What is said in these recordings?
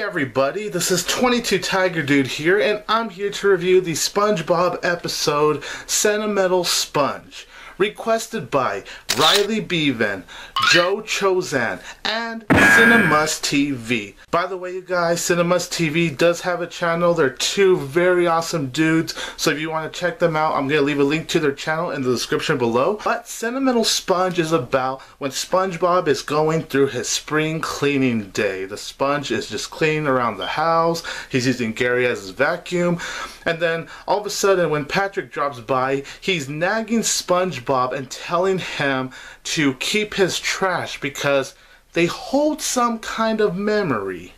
everybody, this is 22 Tiger Dude here, and I'm here to review the SpongeBob episode Sentimental Sponge, requested by Riley Bevan, Joe Chozan, and Cinemus TV. By the way, you guys, Cinemus TV does have a channel. They're two very awesome dudes, so if you want to check them out, I'm going to leave a link to their channel in the description below. But Sentimental Sponge is about when SpongeBob is going through his spring cleaning day. The sponge is just cleaning around the house. He's using Gary as his vacuum. And then all of a sudden, when Patrick drops by, he's nagging SpongeBob and telling him to keep his trash because they hold some kind of memory.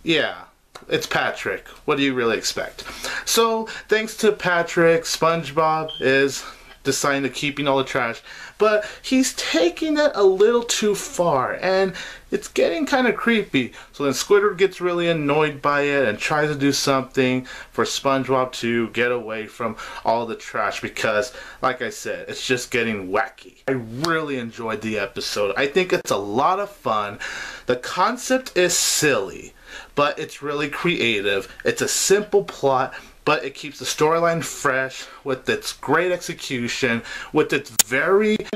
Yeah, it's Patrick. What do you really expect? So, thanks to Patrick, SpongeBob is deciding to keeping all the trash, but he's taking it a little too far, and it's getting kind of creepy. So then Squidward gets really annoyed by it and tries to do something for SpongeBob to get away from all the trash because, like I said, it's just getting wacky. I really enjoyed the episode. I think it's a lot of fun. The concept is silly, but it's really creative. It's a simple plot, but it keeps the storyline fresh with its great execution, with its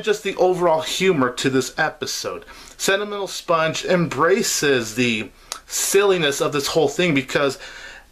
just the overall humor to this episode. Sentimental Sponge embraces the silliness of this whole thing because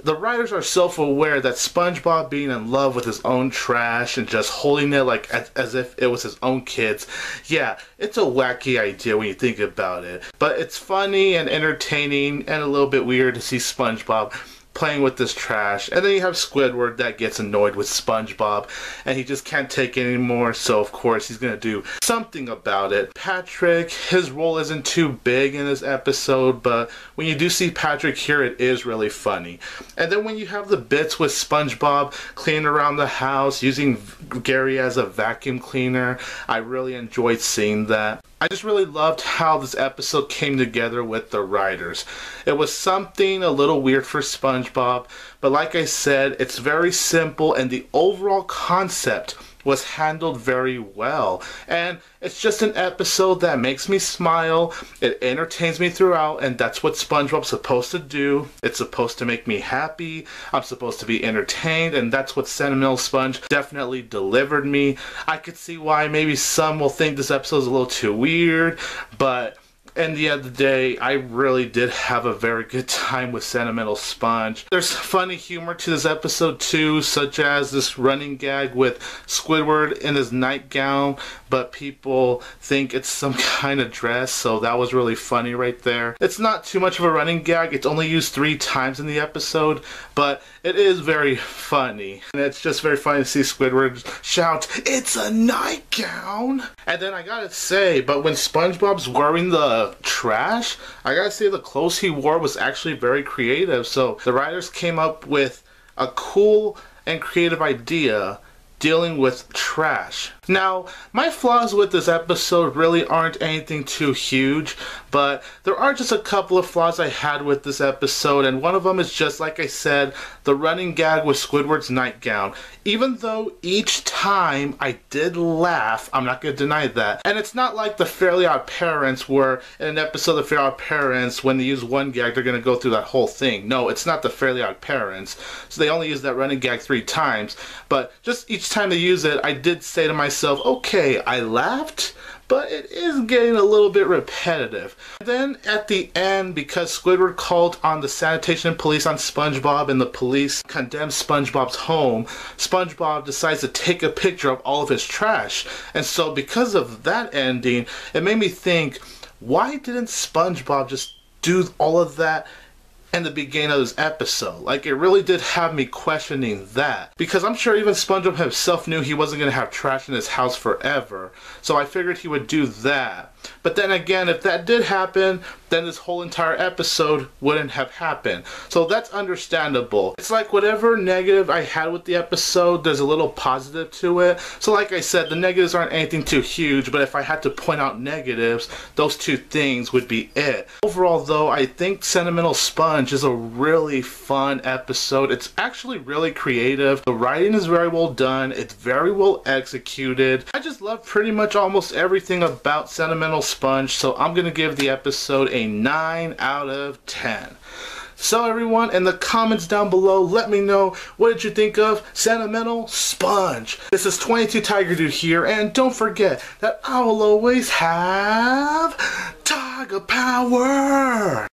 the writers are self-aware that SpongeBob being in love with his own trash and just holding it like as if it was his own kids. Yeah, it's a wacky idea when you think about it. But it's funny and entertaining and a little bit weird to see SpongeBob playing with this trash. And then you have Squidward that gets annoyed with SpongeBob and he just can't take it anymore, so of course he's gonna do something about it. Patrick, his role isn't too big in this episode, but when you do see Patrick here, it is really funny. And then when you have the bits with SpongeBob cleaning around the house using Gary as a vacuum cleaner, I really enjoyed seeing that. I just really loved how this episode came together with the writers. It was something a little weird for SpongeBob, but like I said, it's very simple and the overall concept was handled very well. And it's just an episode that makes me smile, it entertains me throughout, and that's what SpongeBob's supposed to do. It's supposed to make me happy, I'm supposed to be entertained, and that's what Sentimental Sponge definitely delivered me. I could see why maybe some will think this episode is a little too weird, but in the end of the day, I really did have a very good time with Sentimental Sponge. There's funny humor to this episode too, such as this running gag with Squidward in his nightgown, but people think it's some kind of dress, so that was really funny right there. It's not too much of a running gag, it's only used 3 times in the episode, but it is very funny. And it's just very funny to see Squidward shout, "It's a nightgown!" And then I gotta say, but when SpongeBob's wearing the trash, I gotta say the clothes he wore was actually very creative. So the writers came up with a cool and creative idea dealing with trash. Now, my flaws with this episode really aren't anything too huge, but there are just a couple of flaws I had with this episode, and one of them is just, like I said, the running gag with Squidward's nightgown. Even though each time I did laugh, I'm not going to deny that. And it's not like the Fairly Odd Parents where in an episode of Fairly Odd Parents, when they use one gag, they're going to go through that whole thing. No, it's not the Fairly Odd Parents, so they only use that running gag 3 times. But just each time they use it, I did say to myself, okay, I laughed, but it is getting a little bit repetitive. And then at the end, because Squidward called on the sanitation police on SpongeBob and the police condemned SpongeBob's home, SpongeBob decides to take a picture of all of his trash. And so because of that ending, it made me think, why didn't SpongeBob just do all of that in the beginning of this episode? Like, it really did have me questioning that, because I'm sure even SpongeBob himself knew he wasn't going to have trash in his house forever, so I figured he would do that. But then again, if that did happen, then this whole entire episode wouldn't have happened. So that's understandable. It's like whatever negative I had with the episode, there's a little positive to it. So like I said, the negatives aren't anything too huge, but if I had to point out negatives, those 2 things would be it. Overall though, I think Sentimental Sponge is a really fun episode. It's actually really creative. The writing is very well done. It's very well executed. I just love pretty much almost everything about Sentimental Sentimental Sponge, so I'm going to give the episode a 9 out of 10. So everyone, in the comments down below, let me know what did you think of Sentimental Sponge. This is 22 Tiger Dude here, and don't forget that I will always have Tiger Power!